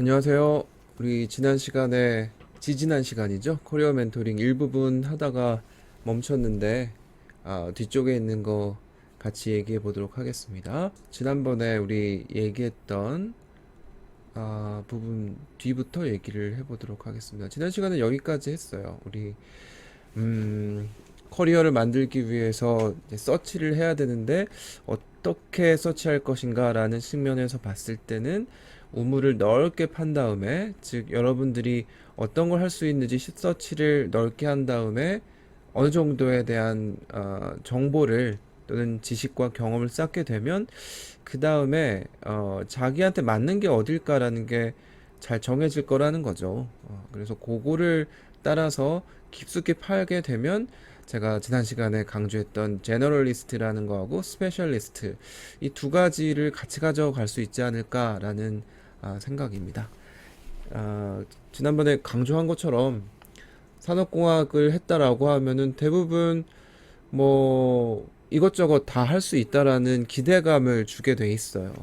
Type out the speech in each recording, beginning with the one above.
안녕하세요. 우리 지난 시간에 지지난 시간이죠. 커리어 멘토링 일부분 하다가 멈췄는데 뒤쪽에 있는 거 같이 얘기해 보도록 하겠습니다. 지난번에 우리 얘기했던 부분 뒤부터 얘기를 해 보도록 하겠습니다. 지난 시간에 여기까지 했어요. 우리 음, 커리어를 만들기 위해서 이제 서치를 해야 되는데 어떻게 서치할 것인가 라는 측면에서 봤을 때는 우물을 넓게 판 다음에, 즉 여러분들이 어떤 걸 할 수 있는지 서치를 넓게 한 다음에 어느 정도에 대한 정보를 또는 지식과 경험을 쌓게 되면 그 다음에 자기한테 맞는 게 어딜까라는 게 잘 정해질 거라는 거죠. 그래서 그거를 따라서 깊숙이 팔게 되면 제가 지난 시간에 강조했던 제너럴리스트라는 거하고 스페셜리스트, 이 두 가지를 같이 가져갈 수 있지 않을까라는 생각입니다. 지난번에 강조한 것처럼 산업공학을 했다라고 하면은 대부분 뭐 이것저것 다 할 수 있다라는 기대감을 주게 돼 있어요.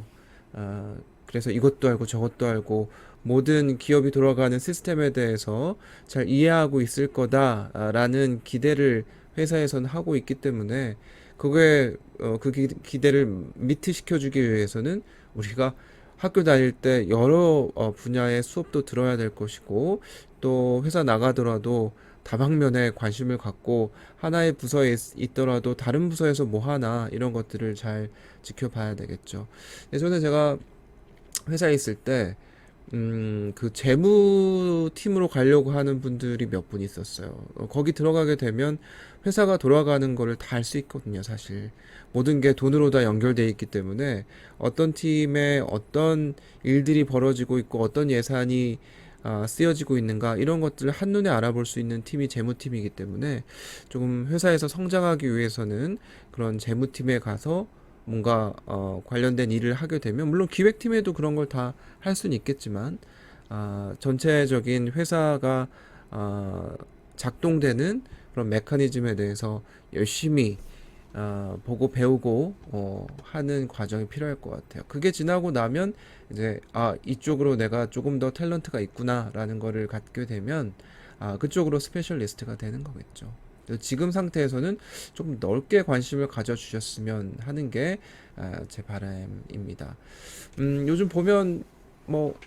그래서 이것도 알고 저것도 알고 모든 기업이 돌아가는 시스템에 대해서 잘 이해하고 있을 거다라는 기대를 회사에서는 하고 있기 때문에 그게 그 기대를 미트시켜 주기 위해서는 우리가 학교 다닐 때 여러 분야의 수업도 들어야 될 것이고, 또 회사 나가더라도 다방면에 관심을 갖고 하나의 부서에 있더라도 다른 부서에서 뭐 하나 이런 것들을 잘 지켜봐야 되겠죠. 예전에 제가 회사에 있을 때 그 재무팀으로 가려고 하는 분들이 몇 분 있었어요. 거기 들어가게 되면 회사가 돌아가는 거를 다 알 수 있거든요, 사실. 모든 게 돈으로 다 연결돼 있기 때문에 어떤 팀에 어떤 일들이 벌어지고 있고 어떤 예산이 쓰여지고 있는가 이런 것들을 한눈에 알아볼 수 있는 팀이 재무팀이기 때문에 조금 회사에서 성장하기 위해서는 그런 재무팀에 가서 뭔가 관련된 일을 하게 되면, 물론 기획팀에도 그런 걸 다 할 수는 있겠지만 전체적인 회사가 작동되는 그런 메커니즘에 대해서 열심히 보고 배우고 하는 과정이 필요할 것 같아요. 그게 지나고 나면 이제 이쪽으로 내가 조금 더 탤런트가 있구나라는 거를 갖게 되면 그쪽으로 스페셜리스트가 되는 거겠죠. 지금 상태에서는 좀 넓게 관심을 가져주셨으면 하는 게 제 바람입니다. 요즘 보면 뭐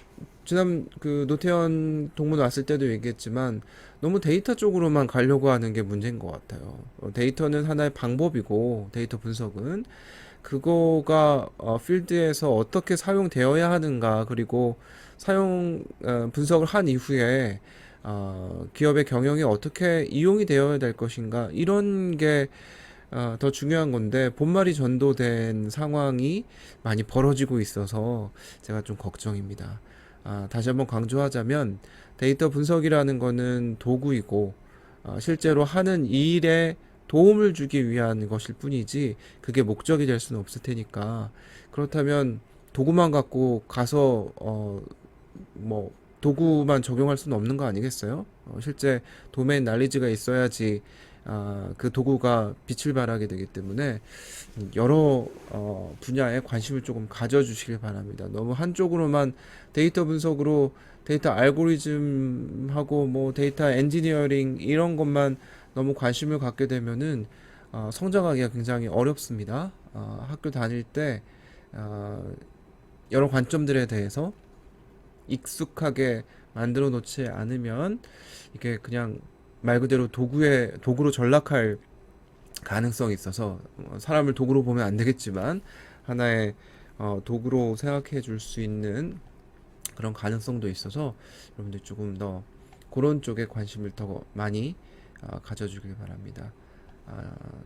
지난 그 노태현 동문 왔을 때도 얘기했지만 너무 데이터 쪽으로만 가려고 하는 게 문제인 것 같아요. 데이터는 하나의 방법이고 데이터 분석은 그거가 필드에서 어떻게 사용되어야 하는가, 그리고 사용 분석을 한 이후에 기업의 경영에 어떻게 이용이 되어야 될 것인가, 이런 게 더 중요한 건데 본말이 전도된 상황이 많이 벌어지고 있어서 제가 좀 걱정입니다. 다시 한번 강조하자면 데이터 분석이라는 거는 도구이고 실제로 하는 일에 도움을 주기 위한 것일 뿐이지 그게 목적이 될 수는 없을 테니까, 그렇다면 도구만 갖고 가서 뭐 도구만 적용할 수는 없는 거 아니겠어요? 실제 도메인 날리지가 있어야지 그 도구가 빛을 발하게 되기 때문에 여러 분야에 관심을 조금 가져주시길 바랍니다. 너무 한쪽으로만 데이터 분석으로 데이터 알고리즘하고 뭐 데이터 엔지니어링 이런 것만 너무 관심을 갖게 되면은 성장하기가 굉장히 어렵습니다. 학교 다닐 때 여러 관점들에 대해서 익숙하게 만들어 놓지 않으면 이게 그냥 말 그대로 도구로 전락할 가능성이 있어서 사람을 도구로 보면 안 되겠지만 하나의 도구로 생각해 줄 수 있는 그런 가능성도 있어서 여러분들 조금 더 그런 쪽에 관심을 더 많이 가져주길 바랍니다.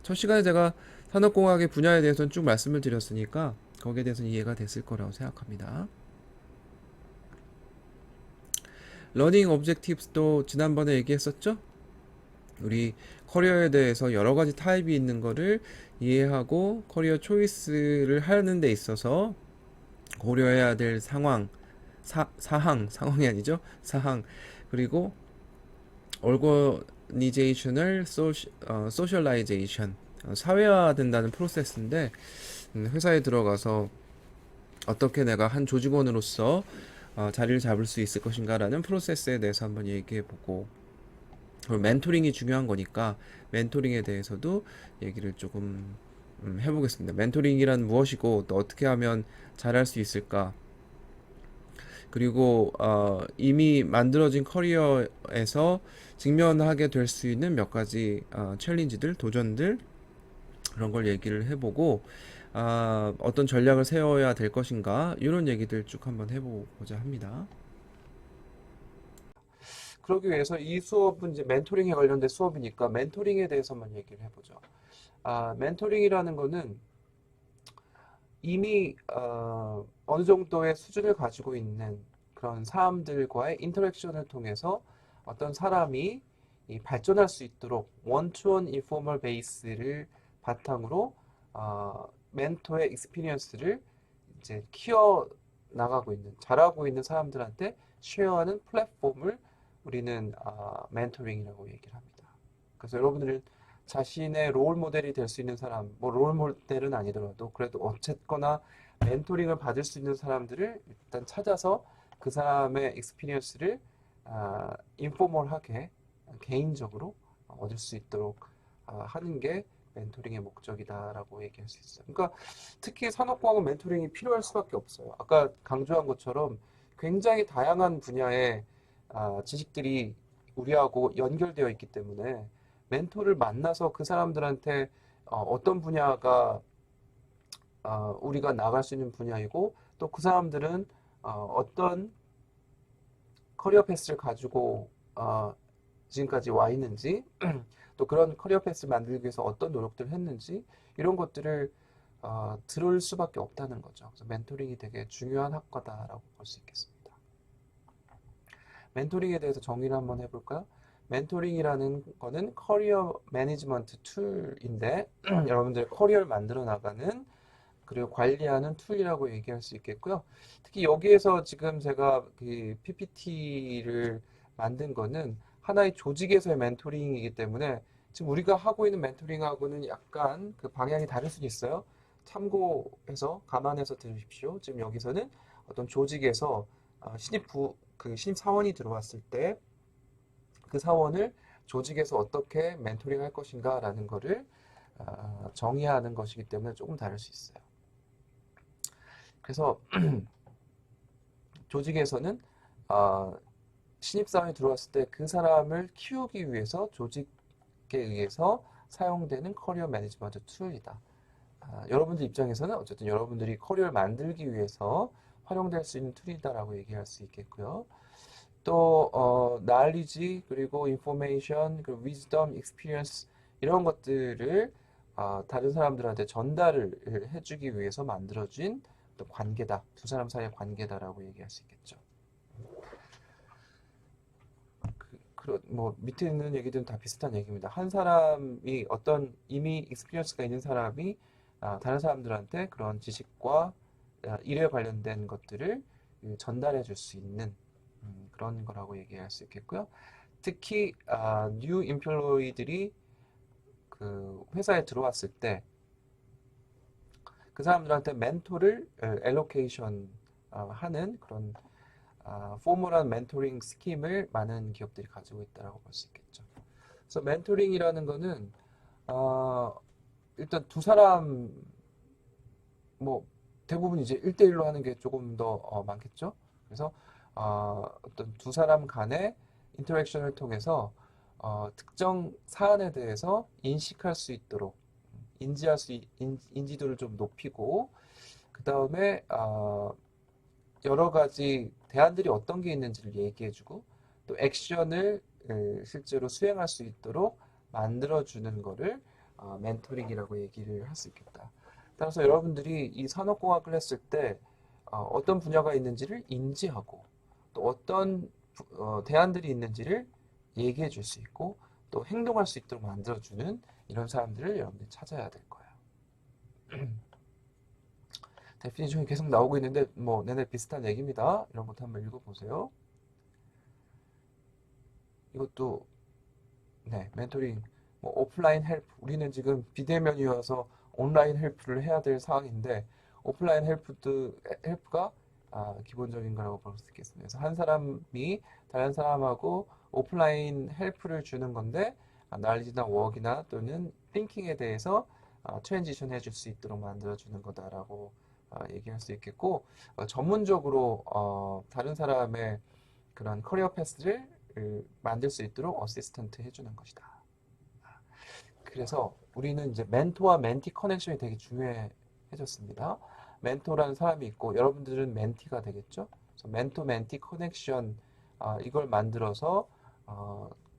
첫 시간에 제가 산업공학의 분야에 대해서는 쭉 말씀을 드렸으니까 거기에 대해서는 이해가 됐을 거라고 생각합니다. 러닝 오브젝티브스도 지난번에 얘기했었죠? 우리 커리어에 대해서 여러 가지 타입이 있는 거를 이해하고 커리어 초이스를 하는 데 있어서 고려해야 될 상황이 아니죠? 사항. 그리고 organizational socialization, 사회화된다는 프로세스인데 회사에 들어가서 어떻게 내가 한 조직원으로서 자리를 잡을 수 있을 것인가라는 프로세스에 대해서 한번 얘기해 보고, 그리고 멘토링이 중요한 거니까 멘토링에 대해서도 얘기를 조금 해보겠습니다. 멘토링이란 무엇이고 또 어떻게 하면 잘할 수 있을까? 그리고 이미 만들어진 커리어에서 직면하게 될 수 있는 몇 가지 챌린지들, 도전들, 그런 걸 얘기를 해보고, 어떤 전략을 세워야 될 것인가 이런 얘기들 쭉 한번 해보고자 합니다. 그러기 위해서 이 수업은 이제 멘토링에 관련된 수업이니까 멘토링에 대해서만 얘기를 해보죠. 멘토링이라는 거는 이미 어느 정도의 수준을 가지고 있는 그런 사람들과의 인터랙션을 통해서 어떤 사람이 이 발전할 수 있도록 원투원 인포멀 베이스를 바탕으로 멘토의 익스피리언스를 이제 키워 나가고 있는, 잘하고 있는 사람들한테 쉐어하는 플랫폼을 우리는 멘토링이라고 얘기를 합니다. 그래서 여러분들은 자신의 롤 모델이 될 수 있는 사람, 뭐 롤 모델은 아니더라도 그래도 어쨌거나 멘토링을 받을 수 있는 사람들을 일단 찾아서 그 사람의 익스피리언스를 인포멀하게 개인적으로 얻을 수 있도록 하는 게 멘토링의 목적이다라고 얘기할 수 있어요. 그러니까 특히 산업공학은 멘토링이 필요할 수밖에 없어요. 아까 강조한 것처럼 굉장히 다양한 분야의 지식들이 우리하고 연결되어 있기 때문에 멘토를 만나서 그 사람들한테 어떤 분야가 우리가 나갈 수 있는 분야이고 또 그 사람들은 어떤 커리어 패스를 가지고 지금까지 와 있는지 또 그런 커리어 패스를 만들기 위해서 어떤 노력들을 했는지 이런 것들을 들을 수밖에 없다는 거죠. 그래서 멘토링이 되게 중요한 학과다라고 볼 수 있겠습니다. 멘토링에 대해서 정의를 한번 해볼까요? 멘토링이라는 거는 커리어 매니지먼트 툴인데 여러분들의 커리어를 만들어 나가는 그리고 관리하는 툴이라고 얘기할 수 있겠고요. 특히 여기에서 지금 제가 그 PPT를 만든 거는 하나의 조직에서의 멘토링이기 때문에 지금 우리가 하고 있는 멘토링하고는 약간 그 방향이 다를 수 있어요. 참고해서 감안해서 들으십시오. 지금 여기서는 어떤 조직에서 신입 사원이 들어왔을 때 그 사원을 조직에서 어떻게 멘토링 할 것인가라는 거를 정의하는 것이기 때문에 조금 다를 수 있어요. 그래서 조직에서는 신입사원이 들어왔을 때 그 사람을 키우기 위해서 조직에 의해서 사용되는 커리어 매니지먼트 툴이다. 여러분들 입장에서는 어쨌든 여러분들이 커리어를 만들기 위해서 활용될 수 있는 툴이다라고 얘기할 수 있겠고요. 또 knowledge 그리고 information 그리고 wisdom, experience 이런 것들을 다른 사람들한테 전달을 해주기 위해서 만들어진 어떤 관계다. 두 사람 사이의 관계다라고 얘기할 수 있겠죠. 뭐 밑에 있는 얘기들은 다 비슷한 얘기입니다. 한 사람이 어떤 이미 익스피리언스가 있는 사람이 다른 사람들한테 그런 지식과 일에 관련된 것들을 전달해 줄 수 있는 그런 거라고 얘기할 수 있겠고요. 특히 뉴 임플로이들이 그 회사에 들어왔을 때 그 사람들한테 멘토를 엘로케이션 하는 그런 포멀한 멘토링 스킴을 많은 기업들이 가지고 있다고 볼 수 있겠죠. 그래서 멘토링이라는 거는 일단 두 사람 뭐 대부분 이제 1대1로 하는 게 조금 더 많겠죠. 그래서 어떤 두 사람 간의 인터랙션을 통해서 특정 사안에 대해서 인식할 수 있도록 인지도를 좀 높이고 그 다음에 여러 가지 대안들이 어떤 게 있는지를 얘기해주고 또 액션을 실제로 수행할 수 있도록 만들어주는 거를 멘토링이라고 얘기를 할 수 있겠다. 따라서 여러분들이 이 산업공학을 했을 때 어떤 분야가 있는지를 인지하고 또 어떤 대안들이 있는지를 얘기해 줄 수 있고 또 행동할 수 있도록 만들어주는 이런 사람들을 여러분들이 찾아야 될 거예요. 데피니션이 계속 나오고 있는데 뭐 내내 비슷한 얘기입니다. 이런 것도 한번 읽어보세요. 이것도 네 멘토링 뭐 오프라인 헬프 우리는 지금 비대면이어서 온라인 헬프를 해야 될 상황인데 오프라인 헬프가 기본적인 거라고 볼 수 있겠습니다. 그래서 한 사람이 다른 사람하고 오프라인 헬프를 주는 건데 날리지나 워크나 또는 띵킹에 대해서 트랜지션 해줄 수 있도록 만들어주는 거다라고 얘기할 수 있겠고 전문적으로 다른 사람의 그런 커리어 패스를 만들 수 있도록 어시스턴트 해주는 것이다. 그래서 우리는 이제 멘토와 멘티 커넥션이 되게 중요해졌습니다. 멘토라는 사람이 있고 여러분들은 멘티가 되겠죠. 그래서 멘토 멘티 커넥션 이걸 만들어서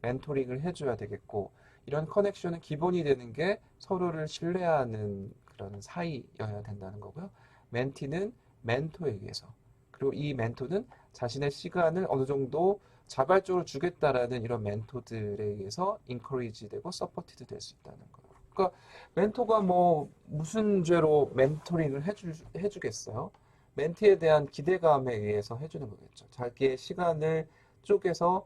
멘토링을 해줘야 되겠고 이런 커넥션은 기본이 되는 게 서로를 신뢰하는 그런 사이여야 된다는 거고요. 멘티는 멘토에게서 그리고 이 멘토는 자신의 시간을 어느 정도 자발적으로 주겠다라는 이런 멘토들에 의해서 인커리지 되고 서포티드 될 수 있다는 거예요. 그러니까 멘토가 뭐 무슨 죄로 멘토링을 해주겠어요? 멘티에 대한 기대감에 의해서 해주는 거겠죠. 자기의 시간을 쪼개서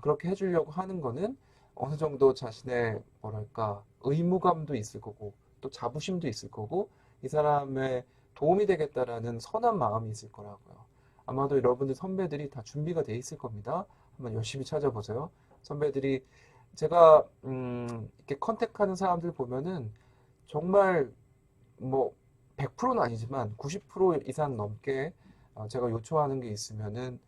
그렇게 해주려고 하는 거는 어느 정도 자신의 뭐랄까 의무감도 있을 거고 또 자부심도 있을 거고 이 사람의 도움이 되겠다라는 선한 마음이 있을 거라고요. 아마도 여러분들 선배들이 다 준비가 돼 있을 겁니다. 한번 열심히 찾아보세요. 선배들이 제가 이렇게 컨택하는 사람들 보면은 정말 뭐 100%는 아니지만 90% 이상 넘게 제가 요청하는 게 있으면은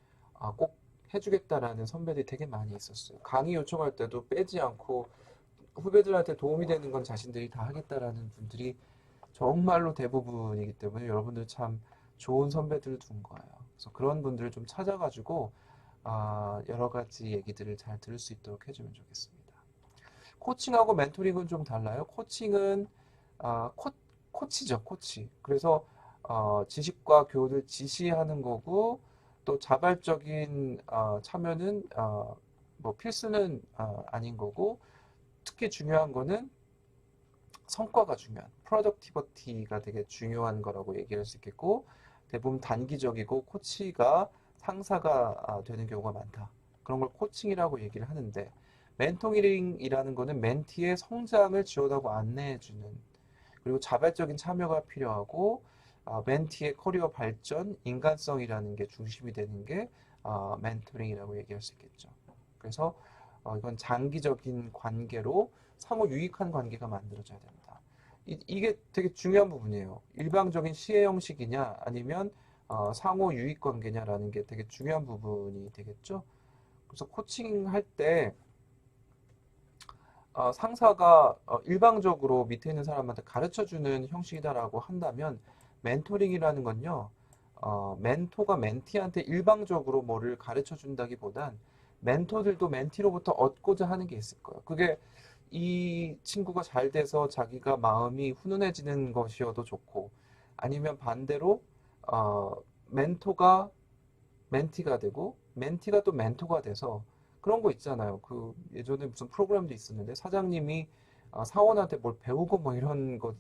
꼭 해주겠다라는 선배들이 되게 많이 있었어요. 강의 요청할 때도 빼지 않고 후배들한테 도움이 되는 건 자신들이 다 하겠다라는 분들이 정말로 대부분이기 때문에 여러분들 참 좋은 선배들을 둔 거예요. 그래서 그런 분들을 좀 찾아가지고 여러 가지 얘기들을 잘 들을 수 있도록 해주면 좋겠습니다. 코칭하고 멘토링은 좀 달라요. 코칭은 코치죠, 코치. 그래서 지식과 교훈을 지시하는 거고 또 자발적인 참여는 뭐 필수는 아닌 거고 특히 중요한 거는 성과가 중요한 프로덕티비티가 되게 중요한 거라고 얘기할 수 있겠고 대부분 단기적이고 코치가 상사가 되는 경우가 많다. 그런 걸 코칭이라고 얘기를 하는데 멘토링이라는 거는 멘티의 성장을 지원하고 안내해주는 그리고 자발적인 참여가 필요하고 멘티의 커리어 발전, 인간성이라는 게 중심이 되는 게 멘토링이라고 얘기할 수 있겠죠. 그래서 이건 장기적인 관계로 상호 유익한 관계가 만들어져야 된다. 이게 되게 중요한 부분이에요. 일방적인 시혜 형식이냐 아니면 상호 유익 관계냐라는 게 되게 중요한 부분이 되겠죠. 그래서 코칭 할 때 상사가 일방적으로 밑에 있는 사람한테 가르쳐주는 형식이다라고 한다면 멘토링이라는 건요. 멘토가 멘티한테 일방적으로 뭐를 가르쳐준다기보단 멘토들도 멘티로부터 얻고자 하는 게 있을 거예요. 그게 이 친구가 잘 돼서 자기가 마음이 훈훈해지는 것이어도 좋고 아니면 반대로 멘토가 멘티가 되고 멘티가 또 멘토가 돼서 그런 거 있잖아요. 그 예전에 무슨 프로그램도 있었는데 사장님이 사원한테 뭘 배우고 뭐 이런 거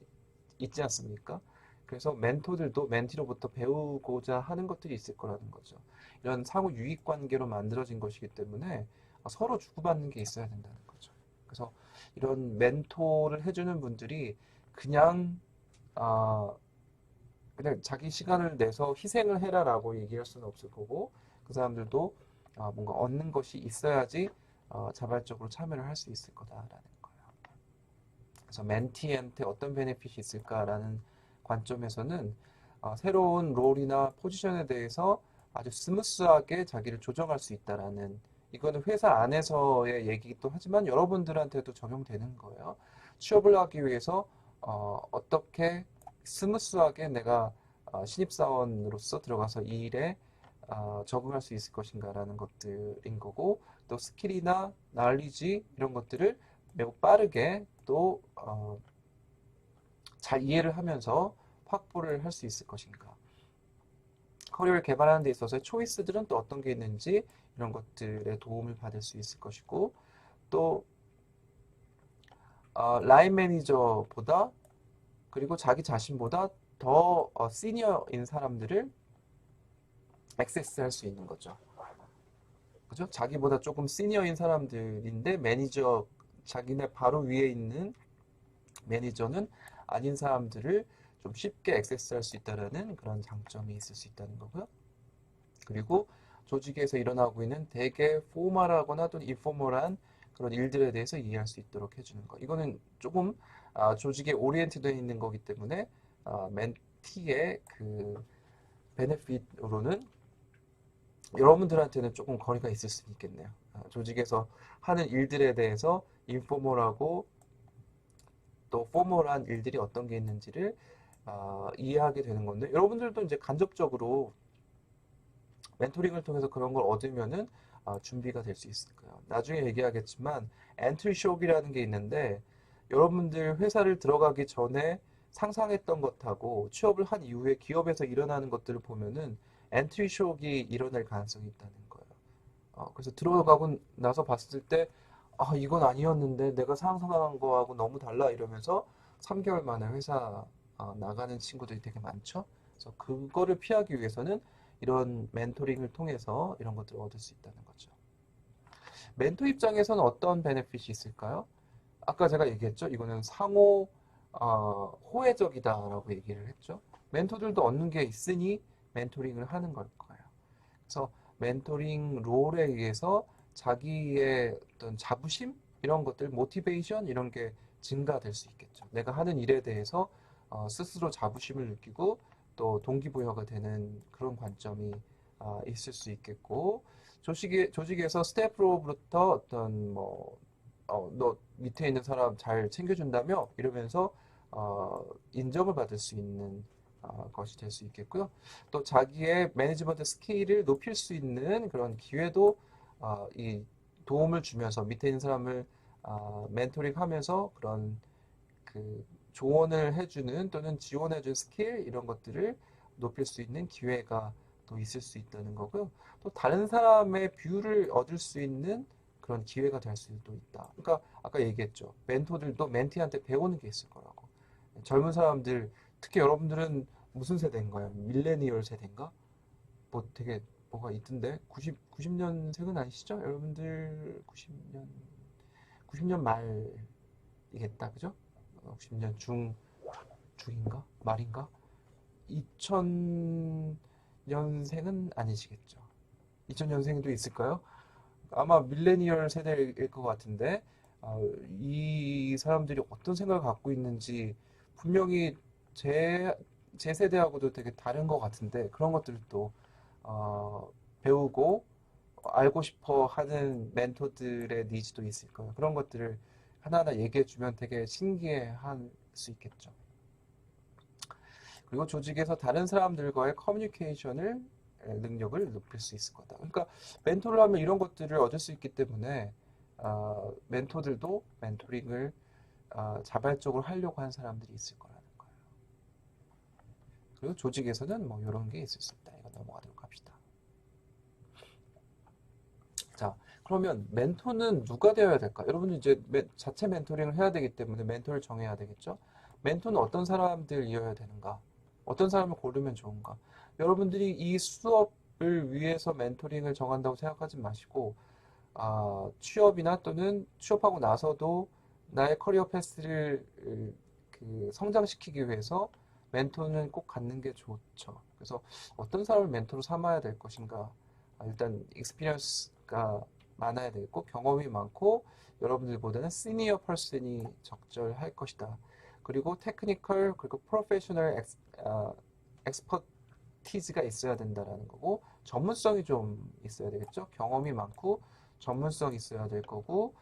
있지 않습니까? 그래서 멘토들도 멘티로부터 배우고자 하는 것들이 있을 거라는 거죠. 이런 상호 유익 관계로 만들어진 것이기 때문에 서로 주고받는 게 있어야 된다는 거죠. 그래서 이런 멘토를 해주는 분들이 그냥 아, 그냥 자기 시간을 내서 희생을 해라라고 얘기할 수는 없을 거고 그 사람들도 뭔가 얻는 것이 있어야지 자발적으로 참여를 할 수 있을 거다라는 거예요. 그래서 멘티한테 어떤 베네핏이 있을까라는 관점에서는 새로운 롤이나 포지션에 대해서 아주 스무스하게 자기를 조정할 수 있다라는 이거는 회사 안에서의 얘기도 하지만 여러분들한테도 적용되는 거예요. 취업을 하기 위해서 어떻게 스무스하게 내가 신입사원으로서 들어가서 이 일에 적응할 수 있을 것인가라는 것들인 거고 또 스킬이나 날리지 이런 것들을 매우 빠르게 또 잘 이해를 하면서 확보를 할 수 있을 것인가. 커리어를 개발하는 데 있어서의 초이스들은 또 어떤 게 있는지 이런 것들의 도움을 받을 수 있을 것이고 또 라인 매니저보다 그리고 자기 자신보다 더 시니어인 사람들을 액세스할 수 있는 거죠. 그죠? 자기보다 조금 시니어인 사람들인데 매니저 자기네 바로 위에 있는 매니저는 아닌 사람들을 좀 쉽게 액세스할 수 있다는 그런 장점이 있을 수 있다는 거고요. 그리고 조직에서 일어나고 있는 되게 포멀하거나 또는 인포멀한 그런 일들에 대해서 이해할 수 있도록 해주는 거. 이거는 조금 조직에 오리엔트되어 있는 거기 때문에 멘티의 그 베네핏으로는 여러분들한테는 조금 거리가 있을 수 있겠네요. 조직에서 하는 일들에 대해서 인포멀하고 또 포멀한 일들이 어떤 게 있는지를 이해하게 되는 건데 여러분들도 이제 간접적으로 멘토링을 통해서 그런 걸 얻으면은 준비가 될 수 있을 거예요. 나중에 얘기하겠지만 엔트리 쇼크라는 게 있는데 여러분들 회사를 들어가기 전에 상상했던 것하고 취업을 한 이후에 기업에서 일어나는 것들을 보면은 엔트리 쇼크가 일어날 가능성이 있다는 거예요. 그래서 들어가고 나서 봤을 때 이건 아니었는데 내가 상상한 거하고 너무 달라 이러면서 3개월 만에 회사 나가는 친구들이 되게 많죠. 그래서 그거를 피하기 위해서는 이런 멘토링을 통해서 이런 것들을 얻을 수 있다는 거죠. 멘토 입장에서는 어떤 베네핏이 있을까요? 아까 제가 얘기했죠. 이거는 상호 호혜적이다라고 얘기를 했죠. 멘토들도 얻는 게 있으니 멘토링을 하는 걸 거예요. 그래서 멘토링 롤에 의해서 자기의 어떤 자부심 이런 것들, 모티베이션 이런 게 증가될 수 있겠죠. 내가 하는 일에 대해서 스스로 자부심을 느끼고 또 동기부여가 되는 그런 관점이 있을 수 있겠고 조직에서 스태프로부터 어떤 너 밑에 있는 사람 잘 챙겨준다며 이러면서 인정을 받을 수 있는 것이 될 수 있겠고요. 또 자기의 매니지먼트 스킬을 높일 수 있는 그런 기회도 이 도움을 주면서 밑에 있는 사람을 멘토링 하면서 그런 그 조언을 해주는 또는 지원해주는 스킬 이런 것들을 높일 수 있는 기회가 또 있을 수 있다는 거고요. 또 다른 사람의 뷰를 얻을 수 있는 그런 기회가 될 수도 있다. 그러니까 아까 얘기했죠. 멘토들도 멘티한테 배우는 게 있을 거라고. 젊은 사람들, 특히 여러분들은 무슨 세대인가요? 밀레니얼 세대인가? 뭐 되게 뭐가 있던데? 90년생은 아니시죠? 여러분들 90년 말이겠다. 그죠? 90년 중인가? 말인가? 2000년생은 아니시겠죠? 2000년생도 있을까요? 아마 밀레니얼 세대일 것 같은데 이 사람들이 어떤 생각을 갖고 있는지 분명히 제 세대하고도 되게 다른 것 같은데 그런 것들을 또 배우고 알고 싶어 하는 멘토들의 니즈도 있을 거예요. 그런 것들을 하나하나 얘기해 주면 되게 신기해 할 수 있겠죠. 그리고 조직에서 다른 사람들과의 커뮤니케이션을 능력을 높일 수 있을 거다. 그러니까 멘토를 하면 이런 것들을 얻을 수 있기 때문에 멘토들도 멘토링을 자발적으로 하려고 하는 사람들이 있을 거라는 거예요. 그리고 조직에서는 뭐 이런 게 있을 수 있다. 이거 넘어가도록 합시다. 자, 그러면 멘토는 누가 되어야 될까? 여러분은 이제 자체 멘토링을 해야 되기 때문에 멘토를 정해야 되겠죠? 멘토는 어떤 사람들이어야 되는가? 어떤 사람을 고르면 좋은가? 여러분들이 이 수업을 위해서 멘토링을 정한다고 생각하지 마시고, 취업이나 또는 취업하고 나서도 나의 커리어 패스를 성장시키기 위해서 멘토는 꼭 갖는 게 좋죠. 그래서 어떤 사람을 멘토로 삼아야 될 것인가? 일단 익스피리언스가 많아야 되겠고 경험이 많고 여러분들보다는 시니어 퍼슨이 적절할 것이다. 그리고 테크니컬 그리고 프로페셔널 엑스퍼티즈가 있어야 된다라는 거고 전문성이 좀 있어야 되겠죠. 경험이 많고 전문성이 있어야 될 거고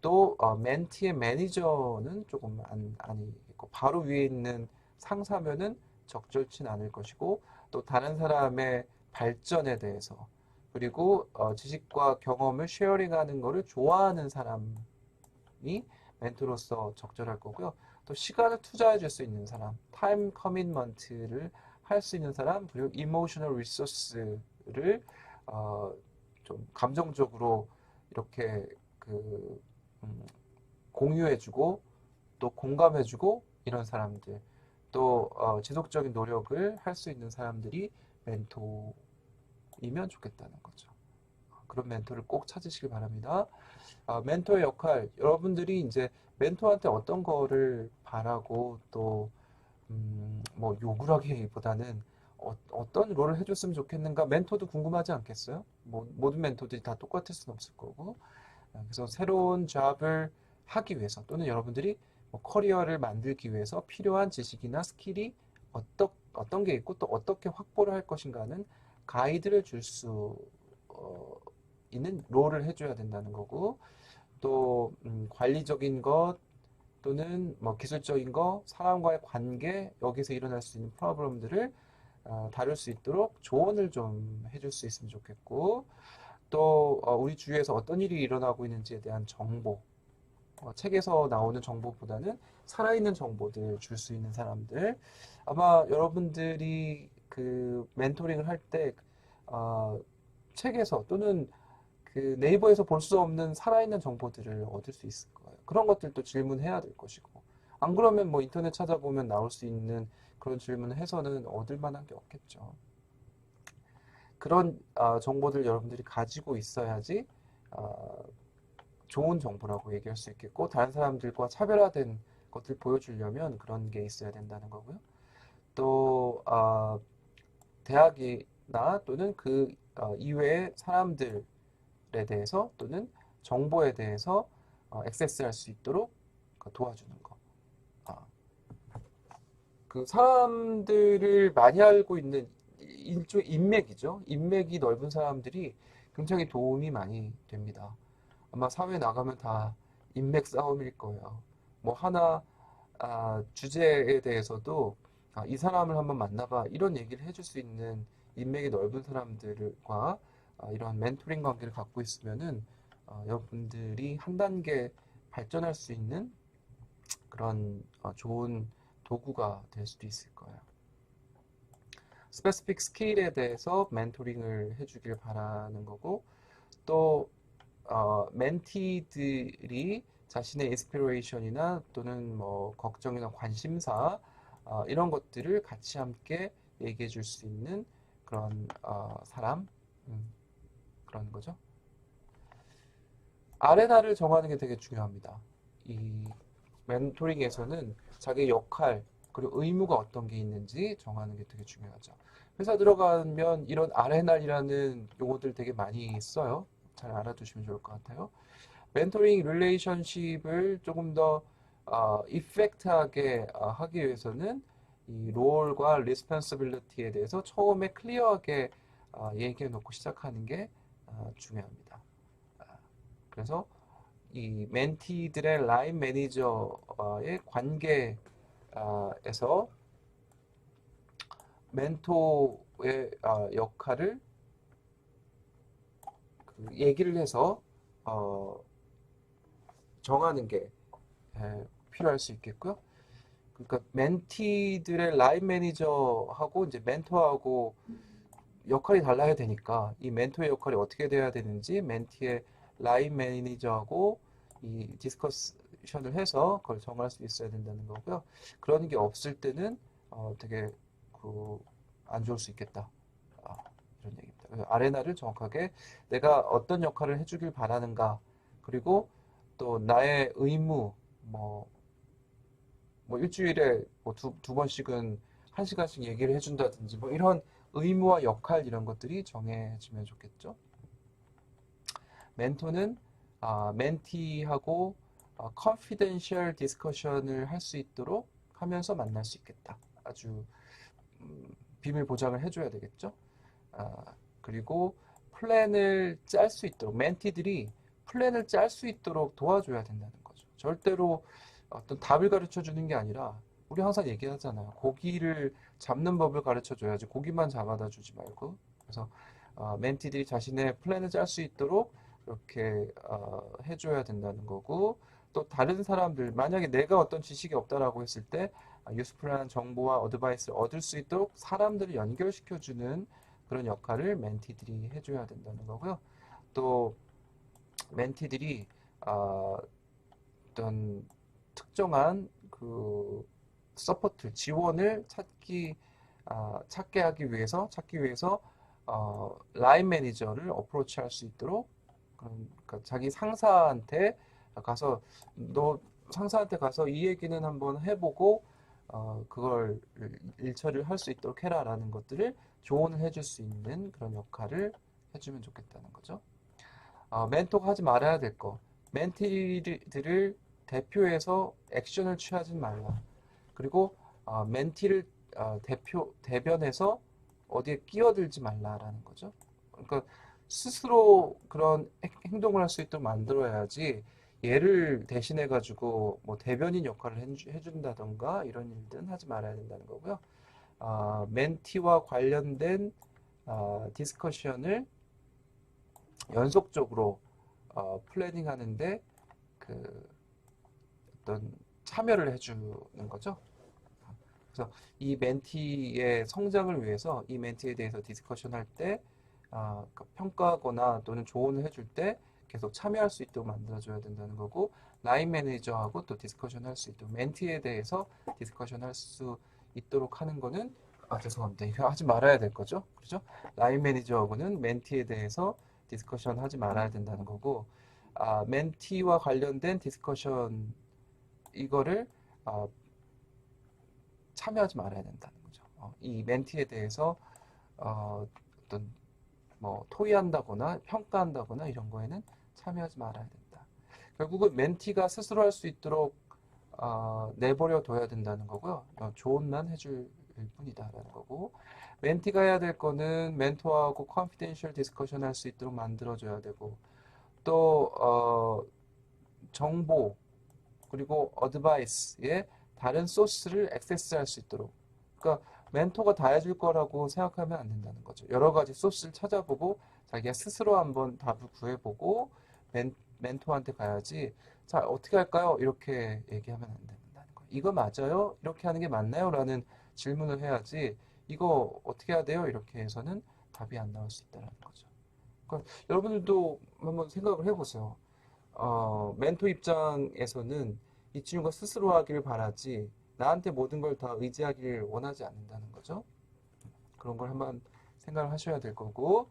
또 멘티의 매니저는 조금 아니겠고 바로 위에 있는 상사면은 적절치는 않을 것이고 또 다른 사람의 발전에 대해서 그리고 지식과 경험을 쉐어링하는 것을 좋아하는 사람이 멘토로서 적절할 거고요. 또 시간을 투자해 줄 수 있는 사람, 타임 커밋먼트를 할 수 있는 사람, 그리고 이모셔널 리소스를 좀 감정적으로 이렇게 공유해주고 또 공감해주고 이런 사람들, 또 지속적인 노력을 할 수 있는 사람들이 멘토이면 좋겠다는 거죠. 그런 멘토를 꼭 찾으시길 바랍니다. 멘토의 역할, 여러분들이 이제 멘토한테 어떤 거를 바라고 또 뭐 욕을 하기보다는 어떤 롤을 해줬으면 좋겠는가? 멘토도 궁금하지 않겠어요? 모든 멘토들이 다 똑같을 수는 없을 거고. 그래서 새로운 잡을 하기 위해서 또는 여러분들이 뭐 커리어를 만들기 위해서 필요한 지식이나 스킬이 어떤 게 있고 또 어떻게 확보를 할 것인가는 가이드를 줄 수 있는 롤을 해줘야 된다는 거고 또 관리적인 것 또는 뭐 기술적인 거, 사람과의 관계, 여기서 일어날 수 있는 프로블럼들을 다룰 수 있도록 조언을 좀 해줄 수 있으면 좋겠고 또 우리 주위에서 어떤 일이 일어나고 있는지에 대한 정보 책에서 나오는 정보보다는 살아있는 정보들 줄 수 있는 사람들 아마 여러분들이 그 멘토링을 할 때 책에서 또는 그 네이버에서 볼 수 없는 살아있는 정보들을 얻을 수 있을 거예요. 그런 것들도 질문해야 될 것이고 안 그러면 뭐 인터넷 찾아보면 나올 수 있는 그런 질문을 해서는 얻을 만한 게 없겠죠. 그런 정보들 여러분들이 가지고 있어야지 좋은 정보라고 얘기할 수 있겠고 다른 사람들과 차별화된 것들 보여주려면 그런 게 있어야 된다는 거고요. 또 대학이나 또는 그 이외의 사람들에 대해서 또는 정보에 대해서 액세스할 수 있도록 도와주는 거. 그 사람들을 많이 알고 있는 일종의 인맥이죠. 인맥이 넓은 사람들이 굉장히 도움이 많이 됩니다. 아마 사회 나가면 다 인맥 싸움일 거예요. 뭐 하나 주제에 대해서도 이 사람을 한번 만나봐 이런 얘기를 해줄 수 있는 인맥이 넓은 사람들과 이런 멘토링 관계를 갖고 있으면은 여러분들이 한 단계 발전할 수 있는 그런 좋은 도구가 될 수도 있을 거예요. 스페시픽 스킬에 대해서 멘토링을 해주길 바라는 거고 또 멘티들이 자신의 인스피레이션이나 또는 뭐 걱정이나 관심사 이런 것들을 같이 함께 얘기해 줄 수 있는 그런 사람 그런 거죠. 아레나를 정하는 게 되게 중요합니다. 이 멘토링에서는 자기 역할 그리고 의무가 어떤 게 있는지 정하는 게 되게 중요하죠. 회사 들어가면 이런 아레나이라는 용어들 되게 많이 써요. 잘 알아두시면 좋을 것 같아요. 멘토링 릴레이션십을 조금 더 이펙트하게 하기 위해서는 이 롤과 리스폰시빌리티에 대해서 처음에 클리어하게 얘기해 놓고 시작하는 게 중요합니다. 그래서 이 멘티들의 라인 매니저와의 관계에서 멘토의 역할을 얘기를 해서 정하는 게 필요할 수 있겠고요. 그러니까 멘티들의 라인 매니저하고 이제 멘토하고 역할이 달라야 되니까 이 멘토의 역할이 어떻게 돼야 되는지 멘티의 라인 매니저하고 이 디스커션을 해서 그걸 정할 수 있어야 된다는 거고요. 그런 게 없을 때는 되게 안 좋을 수 있겠다. 이런 얘기입니다. 그래서 아레나를 정확하게 내가 어떤 역할을 해주길 바라는가 그리고 또 나의 의무 뭐 일주일에 뭐 두 번씩은 한 시간씩 얘기를 해준다든지 뭐 이런 의무와 역할 이런 것들이 정해지면 좋겠죠. 멘토는 멘티하고 컨피덴셜 디스커션을 할 수 있도록 하면서 만날 수 있겠다. 아주 비밀 보장을 해줘야 되겠죠. 그리고 플랜을 짤 수 있도록 멘티들이 플랜을 짤 수 있도록 도와줘야 된다는 거죠. 절대로 어떤 답을 가르쳐 주는 게 아니라 우리 항상 얘기하잖아요. 고기를 잡는 법을 가르쳐 줘야지 고기만 잡아다 주지 말고 그래서 멘티들이 자신의 플랜을 짤 수 있도록 이렇게 해줘야 된다는 거고 또 다른 사람들 만약에 내가 어떤 지식이 없다라고 했을 때 유스풀한 정보와 어드바이스를 얻을 수 있도록 사람들을 연결시켜 주는 그런 역할을 멘티들이 해줘야 된다는 거고요. 또 멘티들이 어떤 특정한 그 서포트 지원을 찾게 하기 위해서 라인 매니저를 어프로치할 수 있도록 그러니까 자기 상사한테 가서 너 상사한테 가서 이 얘기는 한번 해보고 그걸 일처리를 할 수 있도록 해라라는 것들을 조언을 해줄 수 있는 그런 역할을 해주면 좋겠다는 거죠. 멘토가 하지 말아야 될 거. 멘티들을 대표해서 액션을 취하지 말라. 그리고 멘티를 대변해서 어디에 끼어들지 말라라는 거죠. 그러니까 스스로 그런 행동을 할 수 있도록 만들어야지 얘를 대신해 가지고 뭐 대변인 역할을 해준다던가 이런 일들은 하지 말아야 된다는 거고요. 멘티와 관련된 디스커션을 연속적으로 플래닝 하는데 그 어떤 참여를 해주는 거죠. 그래서 이 멘티의 성장을 위해서 이 멘티에 대해서 디스커션 할 때, 평가하거나 또는 조언을 해줄 때 계속 참여할 수 있도록 만들어줘야 된다는 거고, 라인 매니저하고 또 디스커션 할 수 있도록, 멘티에 대해서 디스커션 할 수 있도록 하는 거는, 죄송합니다. 이거 하지 말아야 될 거죠. 그죠? 라인 매니저하고는 멘티에 대해서 디스커션 하지 말아야 된다는 거고, 멘티와 관련된 디스커션, 이거를 참여하지 말아야 된다는 거죠. 이 멘티에 대해서 어떤 뭐 토의한다거나 평가한다거나 이런 거에는 참여하지 말아야 된다. 결국은 멘티가 스스로 할 수 있도록 내버려 둬야 된다는 거고요. 조언만 해줄 뿐이다라는 거고, 멘티가 해야 될 거는 멘토하고 컨피덴셜 디스커션 할 수 있도록 만들어줘야 되고, 또 정보 그리고 어드바이스의 다른 소스를 액세스할 수 있도록. 그러니까 멘토가 다 해줄 거라고 생각하면 안 된다는 거죠. 여러 가지 소스를 찾아보고 자기가 스스로 한번 답을 구해보고 멘토한테 가야지. 자, 어떻게 할까요? 이렇게 얘기하면 안 된다는 거예요. 이거 맞아요? 이렇게 하는 게 맞나요? 라는 질문을 해야지. 이거 어떻게 해야 돼요? 이렇게 해서는 답이 안 나올 수 있다는 거죠. 그러니까 여러분들도 한번 생각을 해보세요. 멘토 입장에서는 이 친구가 스스로 하기를 바라지 나한테 모든 걸 다 의지하기를 원하지 않는다는 거죠. 그런 걸 한번 생각을 하셔야 될 거고,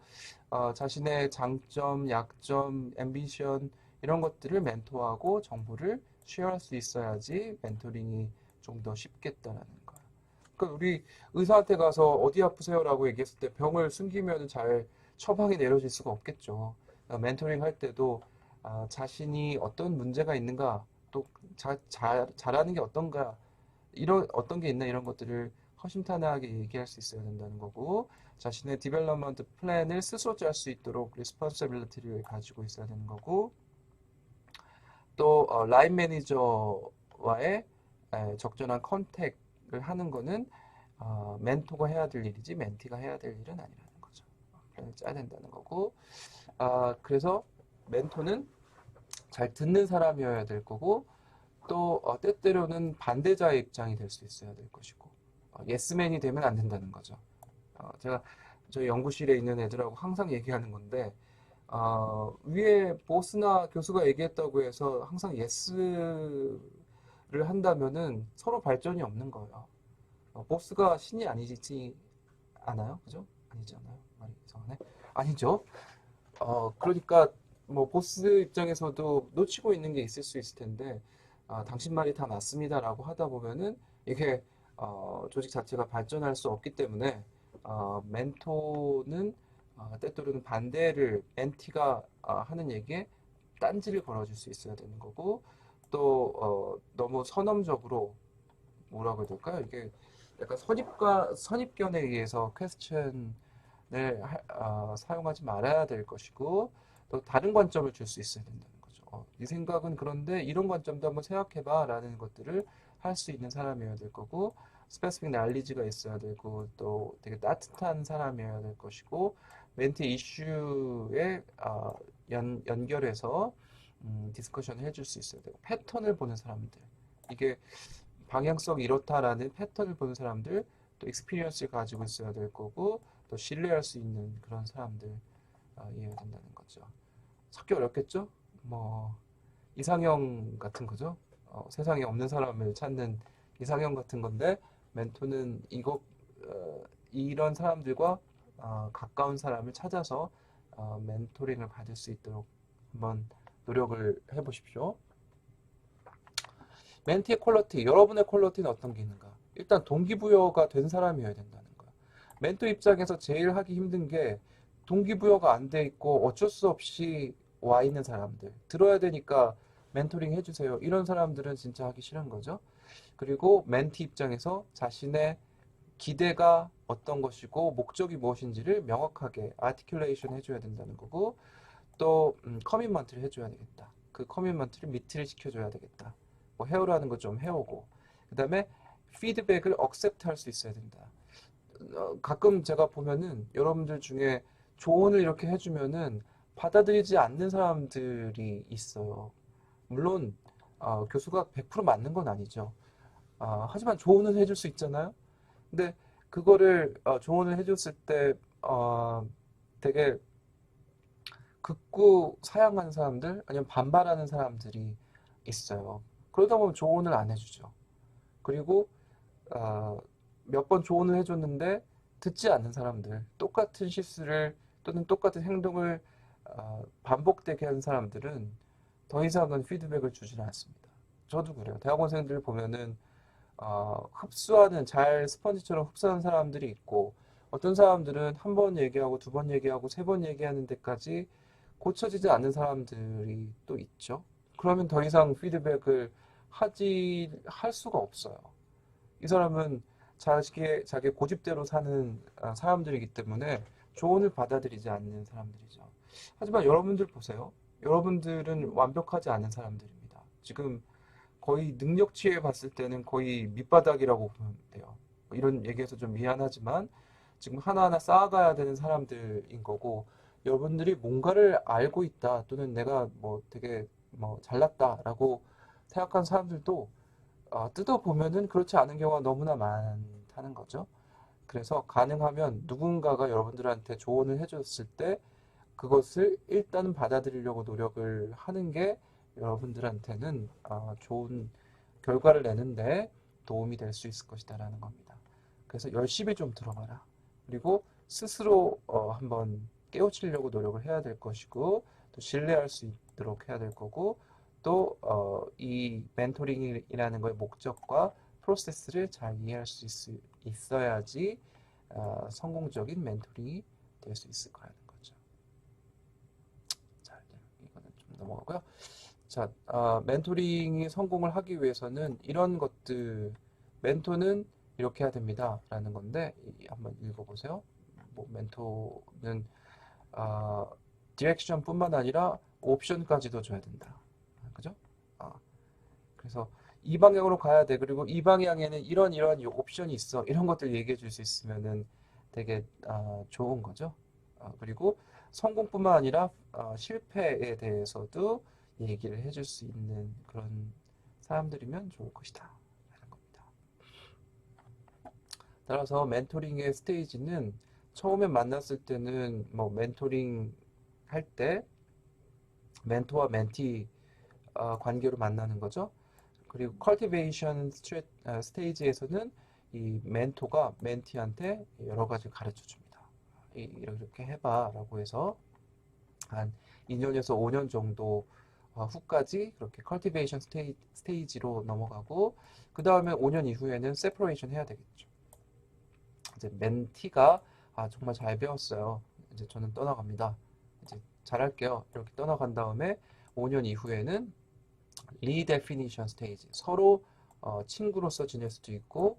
자신의 장점, 약점, 앰비션 이런 것들을 멘토하고 정보를 쉐어할 수 있어야지 멘토링이 좀 더 쉽겠다라는 거예요. 그러니까 우리 의사한테 가서 어디 아프세요라고 얘기했을 때 병을 숨기면 잘 처방이 내려질 수가 없겠죠. 멘토링 할 때도 자신이 어떤 문제가 있는가, 또 잘하는 게 어떤가, 어떤 게 있나 이런 것들을 허심탄회하게 얘기할 수 있어야 된다는 거고, 자신의 디벨롭먼트 플랜을 스스로 짤 수 있도록 리스폰서빌리티를 가지고 있어야 되는 거고, 또 라인 매니저와의 적절한 컨택을 하는 거는 멘토가 해야 될 일이지 멘티가 해야 될 일은 아니라는 거죠. 플랜을 짜야 된다는 거고, 그래서 멘토는 잘 듣는 사람이어야 될 거고, 또 때때로는 반대자의 입장이 될 수 있어야 될 것이고, 예스맨이 되면 안 된다는 거죠. 제가 저희 연구실에 있는 애들하고 항상 얘기하는 건데, 위에 보스나 교수가 얘기했다고 해서 항상 예스를 한다면은 서로 발전이 없는 거예요. 보스가 신이 아니지 않아요? 그죠? 아니지 않아요? 말이 이상하네. 아니죠. 그러니까 뭐 보스 입장에서도 놓치고 있는 게 있을 수 있을 텐데, 당신 말이 다 맞습니다라고 하다 보면은 이게 조직 자체가 발전할 수 없기 때문에 멘토는 때때로는 반대를 멘티가 하는 얘기에 딴지를 걸어줄 수 있어야 되는 거고, 또 너무 선언적으로 뭐라고 해야 될까요? 이게 약간 선입견에 의해서 퀘스천을 사용하지 말아야 될 것이고, 또 다른 관점을 줄 수 있어야 된다는 거죠. 네 생각은 그런데 이런 관점도 한번 생각해봐 라는 것들을 할 수 있는 사람이어야 될 거고, 스페시픽 날리지가 있어야 되고, 또 되게 따뜻한 사람이어야 될 것이고, 멘트 이슈에 연결해서 디스커션을 해줄 수 있어야 되고, 패턴을 보는 사람들, 이게 방향성이 이렇다라는 패턴을 보는 사람들, 또 익스피리언스를 가지고 있어야 될 거고, 또 신뢰할 수 있는 그런 사람들 이해해야 된다는 거죠. 찾기 어렵겠죠? 뭐 이상형 같은 거죠. 세상에 없는 사람을 찾는 이상형 같은 건데, 멘토는 이런 사람들과 가까운 사람을 찾아서 멘토링을 받을 수 있도록 한번 노력을 해보십시오. 멘티의 퀄리티, 여러분의 퀄리티는 어떤 게 있는가? 일단 동기부여가 된 사람이어야 된다는 거야. 멘토 입장에서 제일 하기 힘든 게 동기부여가 안 돼 있고 어쩔 수 없이 와 있는 사람들. 들어야 되니까 멘토링 해주세요. 이런 사람들은 진짜 하기 싫은 거죠. 그리고 멘티 입장에서 자신의 기대가 어떤 것이고 목적이 무엇인지를 명확하게 아티큘레이션 해줘야 된다는 거고, 또 커밋먼트를 해줘야 되겠다. 그 커밋먼트를 미트를 시켜줘야 되겠다. 뭐 해오라는 거 좀 해오고, 그 다음에 피드백을 억셉트 할 수 있어야 된다. 가끔 제가 보면은 여러분들 중에 조언을 이렇게 해주면은 받아들이지 않는 사람들이 있어요. 물론 교수가 100% 맞는 건 아니죠. 하지만 조언은 해줄 수 있잖아요. 근데 그거를 조언을 해줬을 때 되게 극구 사양하는 사람들 아니면 반발하는 사람들이 있어요. 그러다 보면 조언을 안 해주죠. 그리고 몇 번 조언을 해줬는데 듣지 않는 사람들, 똑같은 실수를 또는 똑같은 행동을 반복되게 하는 사람들은 더 이상은 피드백을 주지는 않습니다. 저도 그래요. 대학원생들 보면은 흡수하는, 잘 스펀지처럼 흡수하는 사람들이 있고, 어떤 사람들은 한 번 얘기하고 두 번 얘기하고 세 번 얘기하는 데까지 고쳐지지 않는 사람들이 또 있죠. 그러면 더 이상 피드백을 할 수가 없어요. 이 사람은 자기 고집대로 사는 사람들이기 때문에 조언을 받아들이지 않는 사람들이죠. 하지만 여러분들 보세요. 여러분들은 완벽하지 않은 사람들입니다. 지금 거의 능력치에 봤을 때는 거의 밑바닥이라고 보면 돼요. 이런 얘기해서 좀 미안하지만 지금 하나하나 쌓아가야 되는 사람들인 거고, 여러분들이 뭔가를 알고 있다 또는 내가 뭐 되게 뭐 잘났다라고 생각한 사람들도 뜯어보면은 그렇지 않은 경우가 너무나 많다는 거죠. 그래서 가능하면 누군가가 여러분들한테 조언을 해줬을 때 그것을 일단은 받아들이려고 노력을 하는 게 여러분들한테는 좋은 결과를 내는데 도움이 될 수 있을 것이다라는 겁니다. 그래서 열심히 좀 들어봐라. 그리고 스스로 한번 깨우치려고 노력을 해야 될 것이고, 또 신뢰할 수 있도록 해야 될 거고, 또 이 멘토링이라는 거의 목적과 프로세스를 잘 이해할 수 있어야지 성공적인 멘토링이 될 수 있을 거라는 거죠. 자, 이거는 좀 넘어가고요. 자, 멘토링이 성공을 하기 위해서는 이런 것들, 멘토는 이렇게 해야 됩니다. 라는 건데, 한번 읽어보세요. 뭐, 멘토는, 디렉션 뿐만 아니라 옵션까지도 줘야 된다. 그죠? 그래서 이 방향으로 가야 돼. 그리고 이 방향에는 이런 옵션이 있어. 이런 것들 얘기해 줄 수 있으면은 되게 좋은 거죠. 그리고 성공뿐만 아니라 실패에 대해서도 얘기를 해줄 수 있는 그런 사람들이면 좋을 것이다 라는 겁니다. 따라서 멘토링의 스테이지는 처음에 만났을 때는 뭐 멘토링 할 때 멘토와 멘티 관계로 만나는 거죠. 그리고 컬티베이션 스테이지에서는 이 멘토가 멘티한테 여러 가지 가르쳐 줍니다. 이렇게 해봐 라고 해서 한 2년에서 5년 정도 후까지 그렇게 컬티베이션 스테이지로 넘어가고, 그 다음에 5년 이후에는 세퍼레이션 해야 되겠죠. 이제 멘티가 정말 잘 배웠어요. 이제 저는 떠나갑니다. 이제 잘할게요. 이렇게 떠나간 다음에 5년 이후에는 리데피니션 스테이지, 서로 친구로서 지낼 수도 있고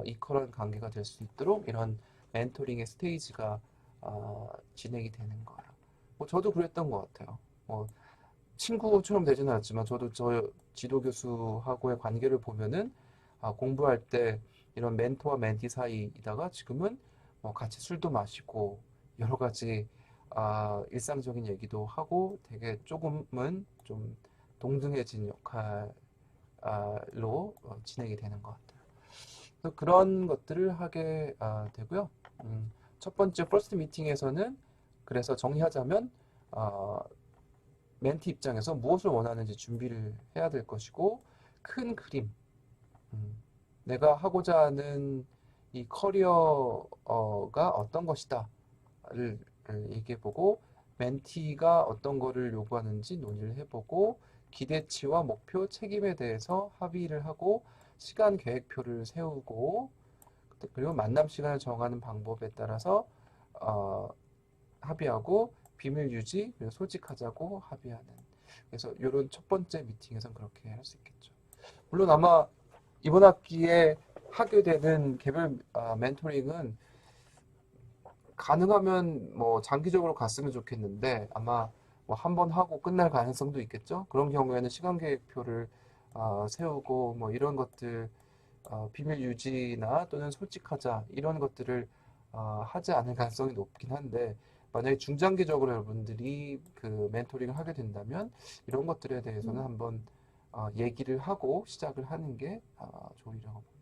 이퀄한 관계가 될 수 있도록 이런 멘토링의 스테이지가 진행이 되는 거예요. 뭐 저도 그랬던 것 같아요. 뭐 친구처럼 되지는 않았지만 저도 저 지도 교수하고의 관계를 보면은 공부할 때 이런 멘토와 멘티 사이이다가 지금은 같이 술도 마시고 여러 가지 일상적인 얘기도 하고 되게 조금은 좀 동등해진 역할로 진행이 되는 것 같아요. 그래서 그런 것들을 하게 되고요. 첫 번째 퍼스트 미팅에서는 그래서 정리하자면 멘티 입장에서 무엇을 원하는지 준비를 해야 될 것이고, 큰 그림, 내가 하고자 하는 이 커리어가 어떤 것이다를 얘기해보고, 멘티가 어떤 거를 요구하는지 논의를 해보고, 기대치와 목표, 책임에 대해서 합의를 하고, 시간 계획표를 세우고 그리고 만남 시간을 정하는 방법에 따라서 어, 합의하고 비밀 유지 그리고 솔직하자고 합의하는 그래서 이런 첫 번째 미팅에선 그렇게 할 수 있겠죠. 물론 아마 이번 학기에 하게 되는 개별 멘토링은 가능하면 뭐 장기적으로 갔으면 좋겠는데 아마 뭐 한 번 하고 끝날 가능성도 있겠죠. 그런 경우에는 시간 계획표를 세우고 뭐 이런 것들 비밀 유지나 또는 솔직하자 이런 것들을 하지 않을 가능성이 높긴 한데 만약에 중장기적으로 여러분들이 그 멘토링을 하게 된다면 이런 것들에 대해서는 한번 얘기를 하고 시작을 하는 게 좋으리라고 봅니다.